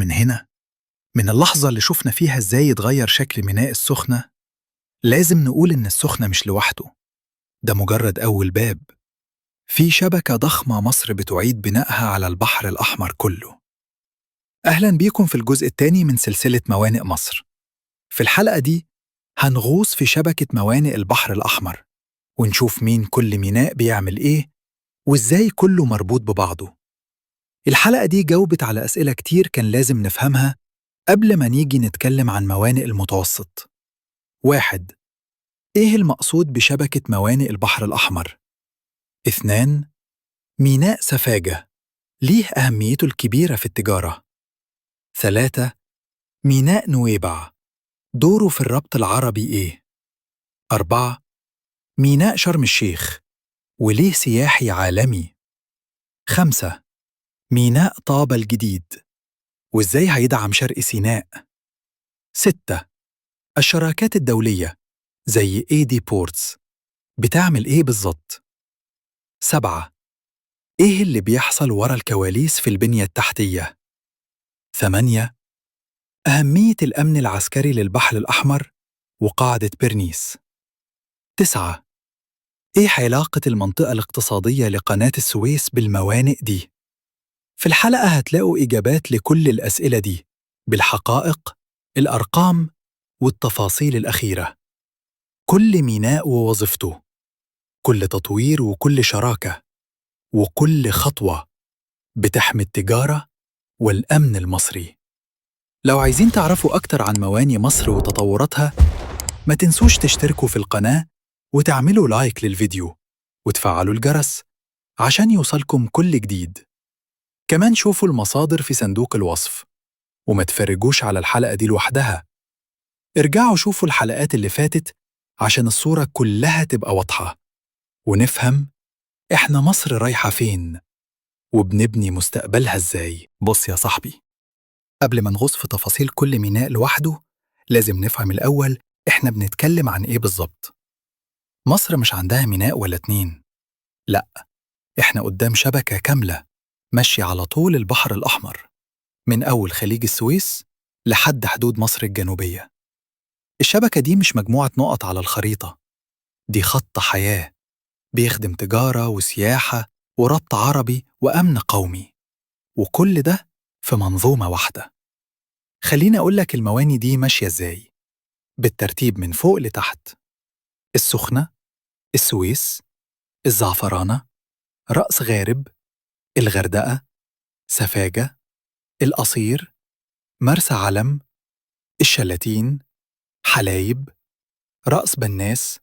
ومن هنا، من اللحظة اللي شفنا فيها إزاي اتغير شكل ميناء السخنة، لازم نقول إن السخنة مش لوحده، ده مجرد أول باب في شبكة ضخمة مصر بتعيد بنائها على البحر الأحمر كله. أهلاً بيكم في الجزء الثاني من سلسلة موانئ مصر. في الحلقة دي هنغوص في شبكة موانئ البحر الأحمر ونشوف مين كل ميناء بيعمل إيه وإزاي كله مربوط ببعضه. الحلقة دي جاوبت على أسئلة كتير كان لازم نفهمها قبل ما نيجي نتكلم عن موانئ المتوسط. 1. إيه المقصود بشبكة موانئ البحر الأحمر؟ 2. ميناء سفاجة ليه أهميته الكبيرة في التجارة؟ 3. ميناء نويبع دوره في الربط العربي إيه؟ 4. ميناء شرم الشيخ وليه سياحي عالمي؟ 5. ميناء طابة الجديد وإزاي هيدعم شرق سيناء؟ 6. الشراكات الدولية زي AD Ports بتعمل إيه بالظبط؟ 7. إيه اللي بيحصل ورا الكواليس في البنية التحتية؟ 8. أهمية الأمن العسكري للبحر الأحمر وقاعدة بيرنيس. 9. إيه علاقة المنطقة الاقتصادية لقناة السويس بالموانئ دي؟ في الحلقة هتلاقوا إجابات لكل الأسئلة دي بالحقائق، الأرقام، والتفاصيل الأخيرة. كل ميناء ووظيفته، كل تطوير وكل شراكة، وكل خطوة بتحمي التجارة والأمن المصري. لو عايزين تعرفوا أكتر عن موانئ مصر وتطوراتها، ما تنسوش تشتركوا في القناة وتعملوا لايك للفيديو وتفعلوا الجرس عشان يوصلكم كل جديد. كمان شوفوا المصادر في صندوق الوصف، وما تفرجوش على الحلقة دي لوحدها. ارجعوا شوفوا الحلقات اللي فاتت عشان الصورة كلها تبقى واضحة ونفهم إحنا مصر رايحة فين وبنبني مستقبلها إزاي. بص يا صاحبي، قبل ما نغوص في تفاصيل كل ميناء لوحده، لازم نفهم الأول إحنا بنتكلم عن إيه بالظبط. مصر مش عندها ميناء ولا 2، لأ، إحنا قدام شبكة كاملة ماشية على طول البحر الأحمر، من أول خليج السويس لحد حدود مصر الجنوبية. الشبكة دي مش مجموعة نقط على الخريطة، دي خط حياة بيخدم تجارة وسياحة وربط عربي وأمن قومي، وكل ده في منظومة واحدة. خليني أقولك المواني دي ماشية إزاي بالترتيب من فوق لتحت: السخنة، السويس، الزعفرانة، رأس غارب، الغردقة، سفاجة، القصير، مرسى علم، الشلاتين، حلايب، رأس بناس،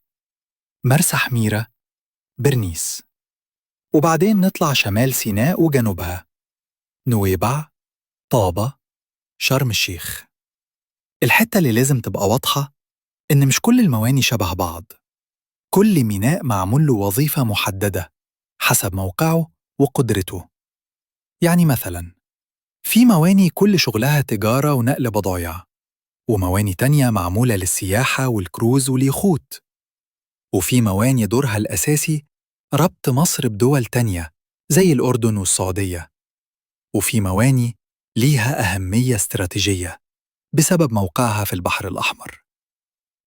مرسى حميرة، برنيس. وبعدين نطلع شمال سيناء وجنوبها: نويبع، طابة، شرم الشيخ. الحتة اللي لازم تبقى واضحة إن مش كل المواني شبه بعض، كل ميناء معمول له وظيفة محددة حسب موقعه وقدرته. يعني مثلاً في مواني كل شغلها تجارة ونقل بضايع، ومواني تانية معمولة للسياحة والكروز واليخوت، وفي مواني دورها الأساسي ربط مصر بدول تانية زي الأردن والسعودية، وفي مواني ليها أهمية استراتيجية بسبب موقعها في البحر الأحمر.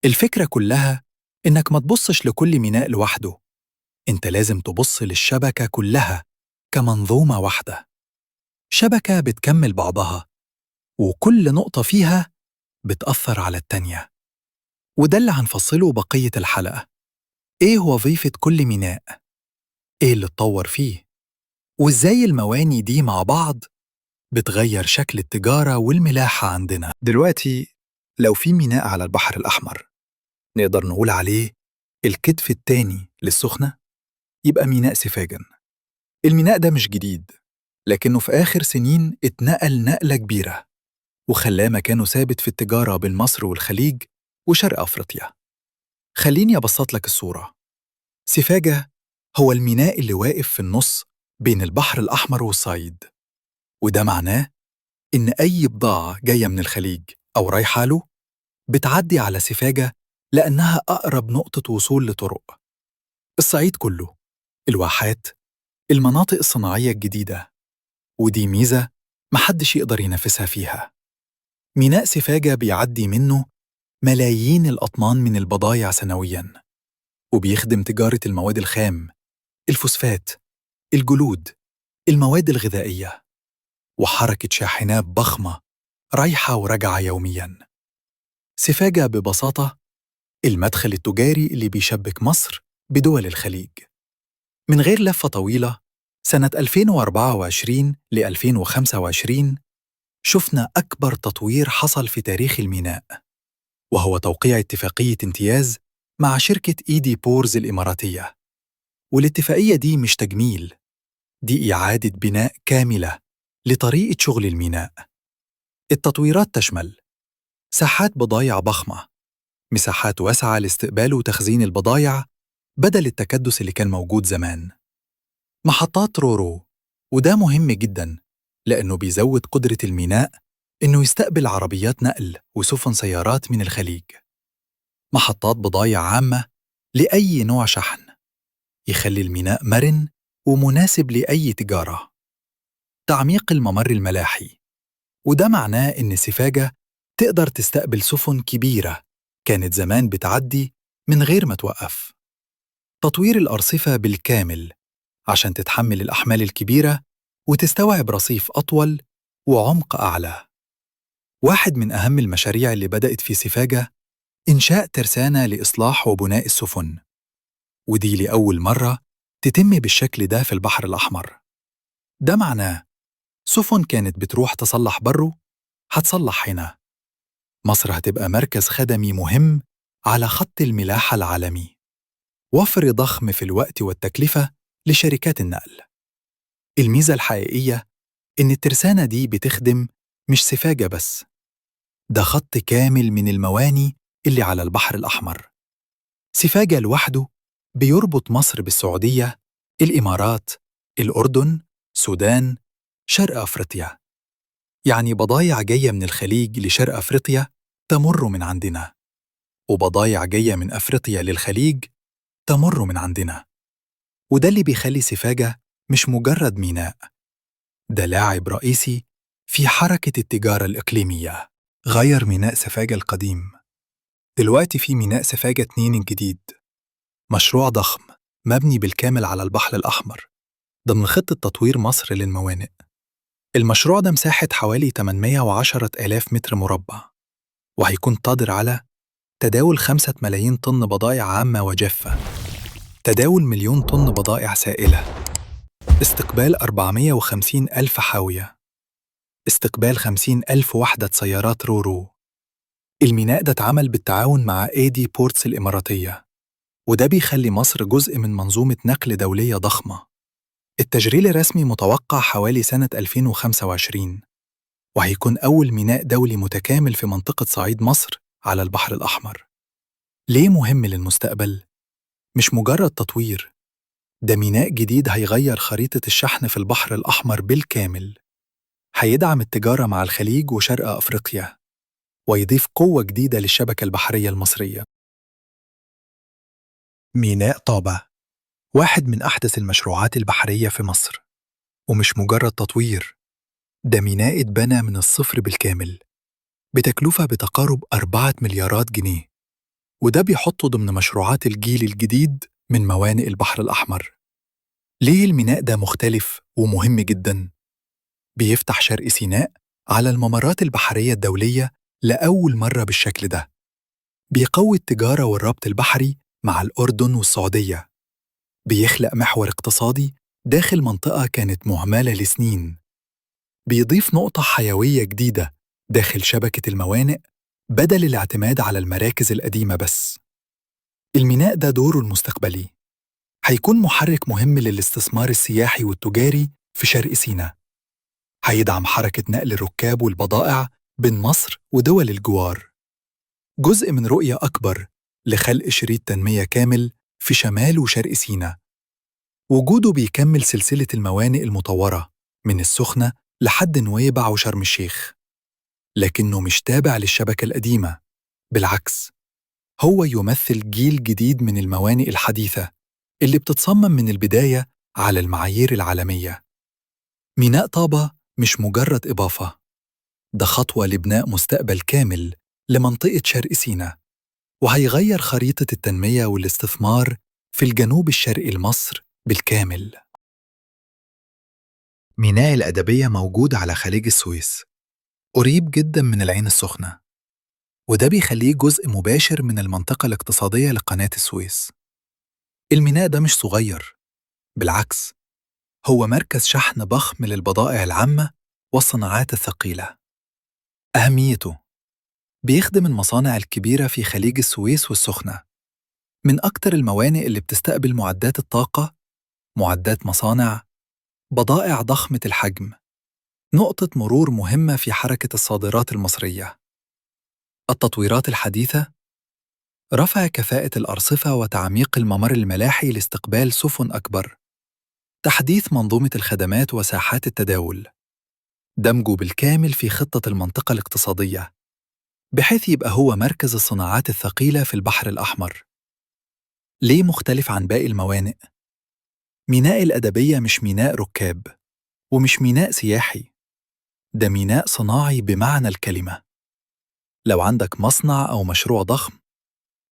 الفكرة كلها إنك ما تبصش لكل ميناء لوحده، إنت لازم تبص للشبكة كلها كمنظومة واحدة، شبكة بتكمل بعضها وكل نقطة فيها بتأثر على التانية. وده اللي هنفصله بقية الحلقة: إيه وظيفة كل ميناء؟ إيه اللي اتطور فيه؟ وإزاي المواني دي مع بعض بتغير شكل التجارة والملاحة عندنا؟ دلوقتي لو في ميناء على البحر الأحمر نقدر نقول عليه الكتف التاني للسخنة، يبقى ميناء سفاجن. الميناء ده مش جديد، لكنه في آخر سنين اتنقل نقلة كبيرة وخلاه مكانه ثابت في التجارة بين مصر والخليج وشرق أفريقيا. خليني أبسط لك الصورة: سفاجة هو الميناء اللي واقف في النص بين البحر الأحمر والصعيد، وده معناه إن أي بضاعة جاية من الخليج أو رايحة له بتعدي على سفاجة لأنها أقرب نقطة وصول لطرق الصعيد كله، الواحات، المناطق الصناعية الجديدة. ودي ميزة محدش يقدر ينافسها فيها. ميناء سفاجة بيعدي منه ملايين الأطنان من البضايع سنوياً، وبيخدم تجارة المواد الخام، الفوسفات، الجلود، المواد الغذائية، وحركة شاحنات ضخمة رايحة وراجعة يومياً. سفاجة ببساطة المدخل التجاري اللي بيشبك مصر بدول الخليج. من غير لفة طويلة، سنة 2024 ل 2025 شفنا أكبر تطوير حصل في تاريخ الميناء، وهو توقيع اتفاقية امتياز مع شركة إيدي بورز الإماراتية. والاتفاقية دي مش تجميل، دي إعادة بناء كاملة لطريقة شغل الميناء. التطويرات تشمل ساحات بضايع ضخمة، مساحات واسعة لاستقبال وتخزين البضايع بدل التكدس اللي كان موجود زمان، محطات رورو، وده مهم جداً لأنه بيزود قدرة الميناء إنه يستقبل عربيات نقل وسفن سيارات من الخليج، محطات بضايع عامة لأي نوع شحن يخلي الميناء مرن ومناسب لأي تجارة، تعميق الممر الملاحي، وده معناه إن سفاجة تقدر تستقبل سفن كبيرة كانت زمان بتعدي من غير ما توقف، تطوير الأرصفة بالكامل عشان تتحمل الأحمال الكبيرة وتستوعب رصيف أطول وعمق أعلى. واحد من أهم المشاريع اللي بدأت في سفاجة إنشاء ترسانة لإصلاح وبناء السفن، ودي لأول مرة تتم بالشكل ده في البحر الأحمر. ده معناه سفن كانت بتروح تصلح بره هتصلح هنا. مصر هتبقى مركز خدمي مهم على خط الملاحة العالمي، وفر ضخم في الوقت والتكلفة لشركات النقل. الميزة الحقيقية إن الترسانة دي بتخدم مش سفاجة بس، ده خط كامل من المواني اللي على البحر الأحمر. سفاجة لوحده بيربط مصر بالسعودية، الإمارات، الأردن، السودان، شرق أفريقيا. يعني بضايع جاية من الخليج لشرق أفريقيا تمر من عندنا، وبضايع جاية من أفريقيا للخليج تمر من عندنا. وده اللي بيخلي سفاجة مش مجرد ميناء، ده لاعب رئيسي في حركة التجارة الإقليمية. غير ميناء سفاجة القديم، دلوقتي في ميناء سفاجة 2 الجديد، مشروع ضخم مبني بالكامل على البحر الأحمر ضمن خطة تطوير مصر للموانئ. المشروع ده مساحة حوالي 810 آلاف متر مربع، وهيكون قادر على تداول 5 ملايين طن بضائع عامة وجافة، تداول 1,000,000 طن بضائع سائلة، استقبال 450 ألف حاوية، استقبال 50 ألف وحدة سيارات رورو. الميناء ده اتعمل بالتعاون مع إيدي بورتس الإماراتية، وده بيخلي مصر جزء من منظومة نقل دولية ضخمة. التشغيل الرسمي متوقع حوالي سنة 2025، وهيكون أول ميناء دولي متكامل في منطقة صعيد مصر على البحر الأحمر. ليه مهم للمستقبل؟ مش مجرد تطوير، ده ميناء جديد هيغير خريطة الشحن في البحر الأحمر بالكامل، هيدعم التجارة مع الخليج وشرق أفريقيا، ويضيف قوة جديدة للشبكة البحرية المصرية. ميناء طابة واحد من أحدث المشروعات البحرية في مصر، ومش مجرد تطوير، ده ميناء اتبنى من الصفر بالكامل بتكلفة بتقارب 4 مليارات جنيه، وده بيحطه ضمن مشروعات الجيل الجديد من موانئ البحر الأحمر. ليه الميناء ده مختلف ومهم جداً؟ بيفتح شرق سيناء على الممرات البحرية الدولية لأول مرة بالشكل ده، بيقوي التجارة والربط البحري مع الأردن والسعودية، بيخلق محور اقتصادي داخل منطقة كانت مهملة لسنين، بيضيف نقطة حيوية جديدة داخل شبكة الموانئ بدل الاعتماد على المراكز القديمة بس. الميناء ده دوره المستقبلي هيكون محرك مهم للاستثمار السياحي والتجاري في شرق سيناء، هيدعم حركة نقل الركاب والبضائع بين مصر ودول الجوار، جزء من رؤية أكبر لخلق شريط تنمية كامل في شمال وشرق سيناء. وجوده بيكمل سلسلة الموانئ المطورة من السخنة لحد نويبع وشرم الشيخ، لكنه مش تابع للشبكة القديمة، بالعكس هو يمثل جيل جديد من الموانئ الحديثة اللي بتتصمم من البداية على المعايير العالمية. ميناء طابة مش مجرد إضافة، ده خطوة لبناء مستقبل كامل لمنطقة شرق سيناء، وهيغير خريطة التنمية والاستثمار في الجنوب الشرقي لمصر بالكامل. ميناء الأدبية موجود على خليج السويس، قريب جدا من العين السخنة، وده بيخليه جزء مباشر من المنطقة الاقتصادية لقناة السويس. الميناء ده مش صغير، بالعكس هو مركز شحن ضخم للبضائع العامة والصناعات الثقيلة. أهميته: بيخدم المصانع الكبيرة في خليج السويس والسخنة، من أكتر الموانئ اللي بتستقبل معدات الطاقة، معدات مصانع، بضائع ضخمة الحجم، نقطة مرور مهمة في حركة الصادرات المصرية. التطويرات الحديثة: رفع كفاءة الأرصفة وتعميق الممر الملاحي لاستقبال سفن أكبر، تحديث منظومة الخدمات وساحات التداول، دمجه بالكامل في خطة المنطقة الاقتصادية، بحيث يبقى هو مركز الصناعات الثقيلة في البحر الأحمر. ليه مختلف عن باقي الموانئ؟ ميناء الأدبية مش ميناء ركاب، ومش ميناء سياحي، ده ميناء صناعي بمعنى الكلمة. لو عندك مصنع أو مشروع ضخم،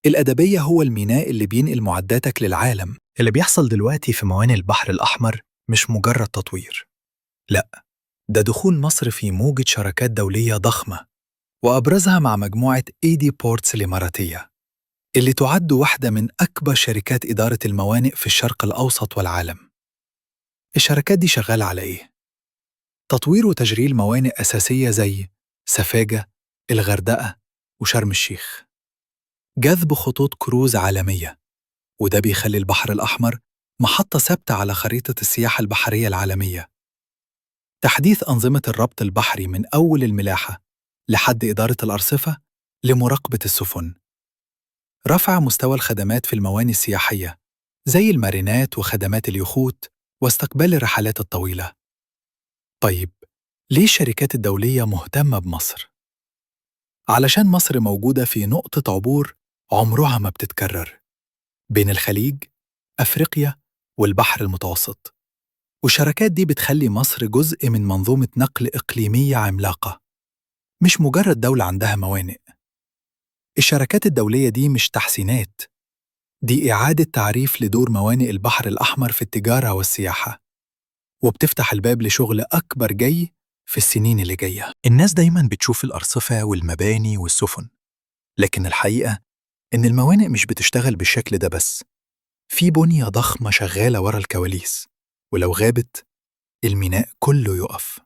الأدبية هو الميناء اللي بينقل معداتك للعالم. اللي بيحصل دلوقتي في موانئ البحر الأحمر مش مجرد تطوير، لأ، ده دخول مصر في موجة شراكات دولية ضخمة، وأبرزها مع مجموعة ايدي بورتس الإماراتية، اللي تعد واحدة من أكبر شركات إدارة الموانئ في الشرق الأوسط والعالم. الشركات دي شغالة على إيه؟ تطوير وتشغيل موانئ أساسية زي سفاجة، الغردقة، وشرم الشيخ. جذب خطوط كروز عالمية، وده بيخلي البحر الأحمر محطة ثابتة على خريطة السياحة البحرية العالمية. تحديث أنظمة الربط البحري من أول الملاحة لحد إدارة الأرصفة لمراقبة السفن. رفع مستوى الخدمات في الموانئ السياحية زي المارينات وخدمات اليخوت واستقبال الرحلات الطويلة. طيب، ليه الشركات الدولية مهتمة بمصر؟ علشان مصر موجودة في نقطة عبور عمرها ما بتتكرر بين الخليج، أفريقيا، والبحر المتوسط، والشراكات دي بتخلي مصر جزء من منظومة نقل إقليمية عملاقة، مش مجرد دولة عندها موانئ. الشراكات الدولية دي مش تحسينات، دي إعادة تعريف لدور موانئ البحر الأحمر في التجارة والسياحة، وبتفتح الباب لشغل أكبر جاي في السنين اللي جاية. الناس دايماً بتشوف الأرصفة والمباني والسفن، لكن الحقيقة إن الموانئ مش بتشتغل بالشكل ده بس، في بنية ضخمة شغالة ورا الكواليس، ولو غابت الميناء كله يقف.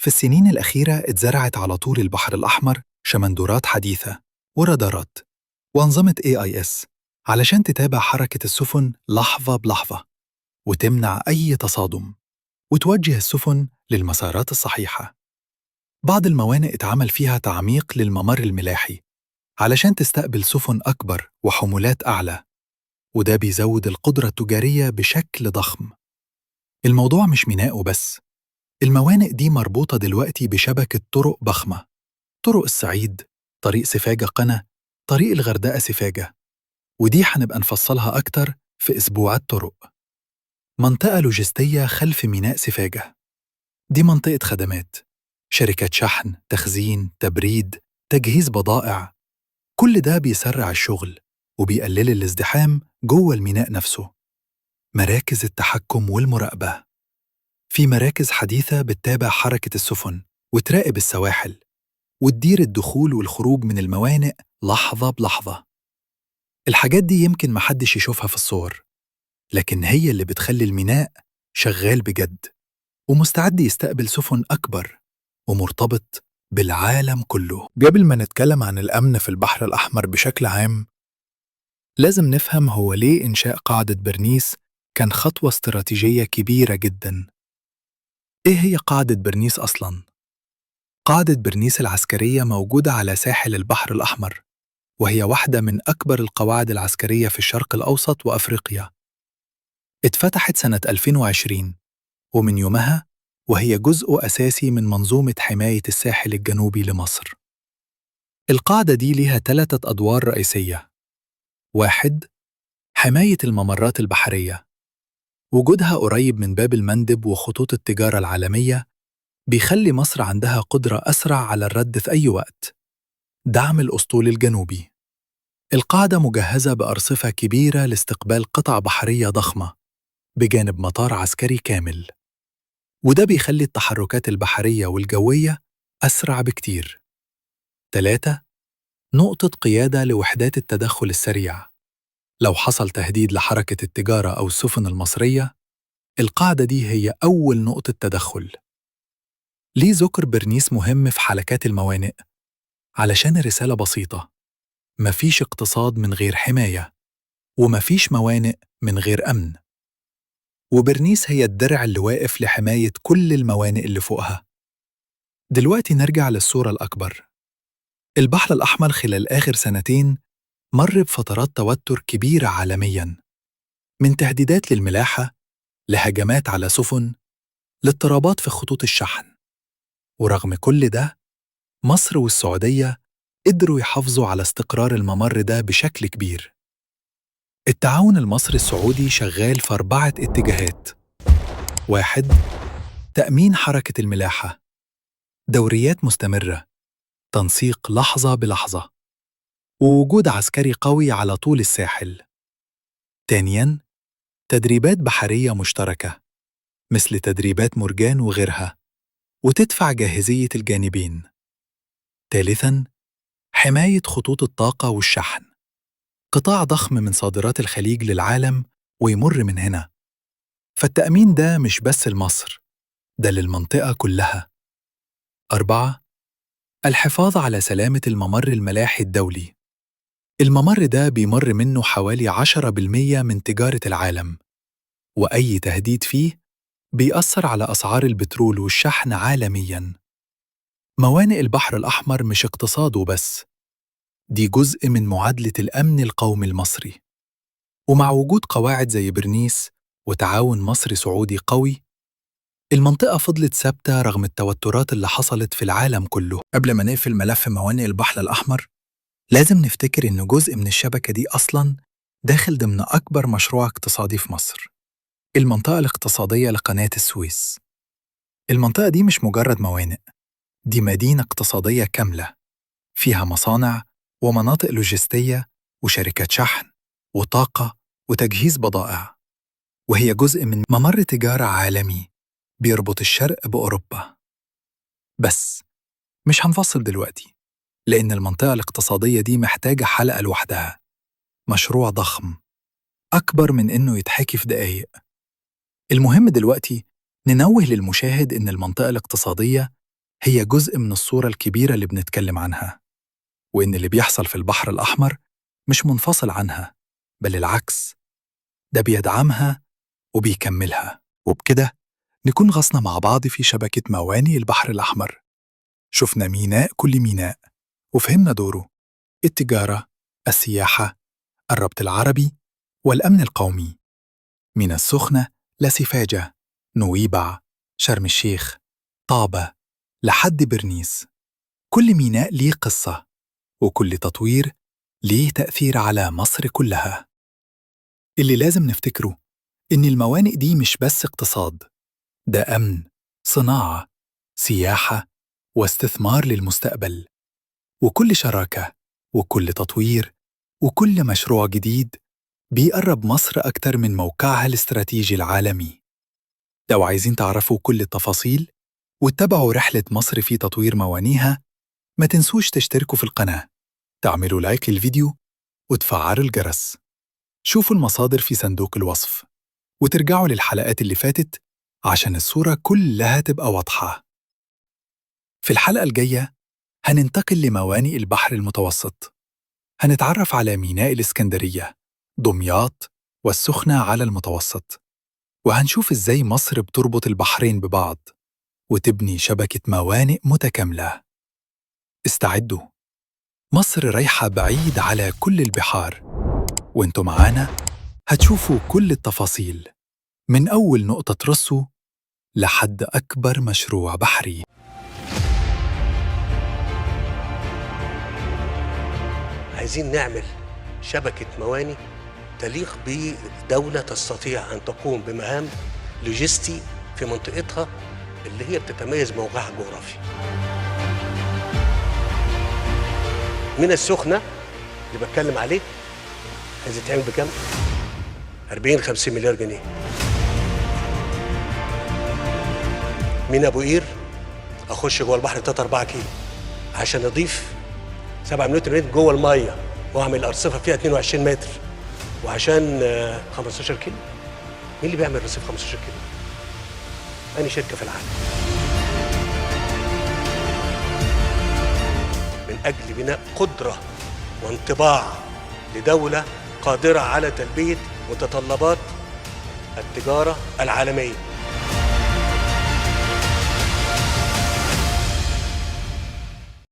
في السنين الأخيرة اتزرعت على طول البحر الأحمر شمندورات حديثة ورادارات وأنظمة AIS علشان تتابع حركة السفن لحظة بلحظة، وتمنع أي تصادم، وتوجه السفن للمسارات الصحيحة. بعض الموانئ اتعمل فيها تعميق للممر الملاحي علشان تستقبل سفن أكبر وحمولات أعلى، وده بيزود القدرة التجارية بشكل ضخم. الموضوع مش ميناء وبس، الموانئ دي مربوطة دلوقتي بشبكة طرق ضخمة: طرق الصعيد، طريق سفاجة قنا، طريق الغردقة سفاجة، ودي هنبقى نفصلها أكتر في أسبوع الطرق. منطقة لوجستية خلف ميناء سفاجة، دي منطقة خدمات، شركات شحن، تخزين، تبريد، تجهيز بضائع، كل ده بيسرع الشغل وبيقلل الازدحام جوه الميناء نفسه. مراكز التحكم والمراقبة: في مراكز حديثة بتتابع حركة السفن وتراقب السواحل وتدير الدخول والخروج من الموانئ لحظة بلحظة. الحاجات دي يمكن محدش يشوفها في الصور، لكن هي اللي بتخلي الميناء شغال بجد ومستعد يستقبل سفن أكبر ومرتبط بالعالم كله. قبل ما نتكلم عن الأمن في البحر الأحمر بشكل عام، لازم نفهم هو ليه إنشاء قاعدة برنيس كان خطوة استراتيجية كبيرة جداً. إيه هي قاعدة برنيس أصلاً؟ قاعدة برنيس العسكرية موجودة على ساحل البحر الأحمر، وهي واحدة من أكبر القواعد العسكرية في الشرق الأوسط وأفريقيا. اتفتحت سنة 2020، ومن يومها وهي جزء أساسي من منظومة حماية الساحل الجنوبي لمصر. القاعدة دي ليها 3 أدوار رئيسية: 1. حماية الممرات البحرية، وجودها قريب من باب المندب وخطوط التجارة العالمية بيخلي مصر عندها قدرة أسرع على الرد في أي وقت. دعم الأسطول الجنوبي، القاعدة مجهزة بأرصفة كبيرة لاستقبال قطع بحرية ضخمة بجانب مطار عسكري كامل، وده بيخلي التحركات البحرية والجوية أسرع بكتير. 3. نقطة قيادة لوحدات التدخل السريع، لو حصل تهديد لحركة التجارة أو السفن المصرية، القاعدة دي هي أول نقطة تدخل. ليه ذكر برنيس مهم في حلقات الموانئ؟ علشان الرسالة بسيطة: مفيش اقتصاد من غير حماية، ومفيش موانئ من غير أمن. وبرنيس هي الدرع اللي واقف لحماية كل الموانئ اللي فوقها. دلوقتي نرجع للصورة الأكبر. البحر الأحمر خلال آخر سنتين مر بفترات توتر كبيرة عالمياً، من تهديدات للملاحة لهجمات على سفن لاضطرابات في خطوط الشحن. ورغم كل ده، مصر والسعودية قدروا يحافظوا على استقرار الممر ده بشكل كبير. التعاون المصري السعودي شغال في 4 اتجاهات. 1. تأمين حركة الملاحة، دوريات مستمرة، تنسيق لحظة بلحظة، ووجود عسكري قوي على طول الساحل. 2. تدريبات بحرية مشتركة مثل تدريبات مرجان وغيرها، وتدفع جاهزية الجانبين. 3. حماية خطوط الطاقة والشحن، قطاع ضخم من صادرات الخليج للعالم ويمر من هنا، فالتأمين ده مش بس لمصر، ده للمنطقة كلها. 4. الحفاظ على سلامة الممر الملاحي الدولي. الممر ده بيمر منه حوالي 10% من تجارة العالم، وأي تهديد فيه بيأثر على أسعار البترول والشحن عالمياً. موانئ البحر الأحمر مش اقتصاد وبس، دي جزء من معادلة الأمن القومي المصري. ومع وجود قواعد زي برنيس وتعاون مصري سعودي قوي، المنطقة فضلت ثابتة رغم التوترات اللي حصلت في العالم كله. قبل ما نقفل ملف موانئ البحر الأحمر، لازم نفتكر إن جزء من الشبكة دي أصلاً داخل ضمن أكبر مشروع اقتصادي في مصر، المنطقة الاقتصادية لقناة السويس. المنطقة دي مش مجرد موانئ، دي مدينة اقتصادية كاملة، فيها مصانع ومناطق لوجستية وشركات شحن وطاقة وتجهيز بضائع، وهي جزء من ممر تجارة عالمي بيربط الشرق بأوروبا. بس مش هنفصل دلوقتي، لأن المنطقة الاقتصادية دي محتاجة حلقة لوحدها، مشروع ضخم أكبر من إنه يتحكي في دقايق. المهم دلوقتي ننوه للمشاهد إن المنطقة الاقتصادية هي جزء من الصورة الكبيرة اللي بنتكلم عنها، وإن اللي بيحصل في البحر الأحمر مش منفصل عنها، بل العكس، ده بيدعمها وبيكملها. وبكده نكون غصنا مع بعض في شبكة موانئ البحر الأحمر، شفنا ميناء كل ميناء وفهمنا دوره: التجارة، السياحة، الربط العربي، والأمن القومي. من السخنة لسفاجة، نويبع، شرم الشيخ، طابة، لحد برنيس، كل ميناء ليه قصة، وكل تطوير ليه تأثير على مصر كلها. اللي لازم نفتكره إن الموانئ دي مش بس اقتصاد، ده أمن، صناعة، سياحة، واستثمار للمستقبل. وكل شراكة وكل تطوير وكل مشروع جديد بيقرب مصر أكتر من موقعها الاستراتيجي العالمي. لو عايزين تعرفوا كل التفاصيل وتتابعوا رحلة مصر في تطوير موانيها، ما تنسوش تشتركوا في القناة، تعملوا لايك للفيديو، وتفعلوا الجرس. شوفوا المصادر في صندوق الوصف، وترجعوا للحلقات اللي فاتت عشان الصورة كلها تبقى واضحة. في الحلقة الجاية هننتقل لموانئ البحر المتوسط، هنتعرف على ميناء الإسكندرية، دمياط، والسخنة على المتوسط، وهنشوف إزاي مصر بتربط البحرين ببعض وتبني شبكة موانئ متكاملة. استعدوا، مصر رايحة بعيد على كل البحار، وانتوا معانا هتشوفوا كل التفاصيل، من أول نقطة رسو لحد أكبر مشروع بحري. عايزين نعمل شبكة موانئ تليق بدولة تستطيع أن تقوم بمهام لوجستي في منطقتها اللي هي بتتميز موقعها الجغرافي. ميناء السخنة اللي بتكلم عليه عايز يتعمل بكام؟ 40-50 مليار جنيه. ميناء ابو قير اخش جوه البحر 3-4 كيلو عشان اضيف 7 مليون متر جوه الميه واعمل ارصفه فيها 22 متر، وعشان 15 كيلو. مين اللي بيعمل رصيف 15 كيلو؟ أنهي شركه في العالم؟ من اجل بناء قدره وانطباع لدوله قادره على تلبيه متطلبات التجاره العالميه.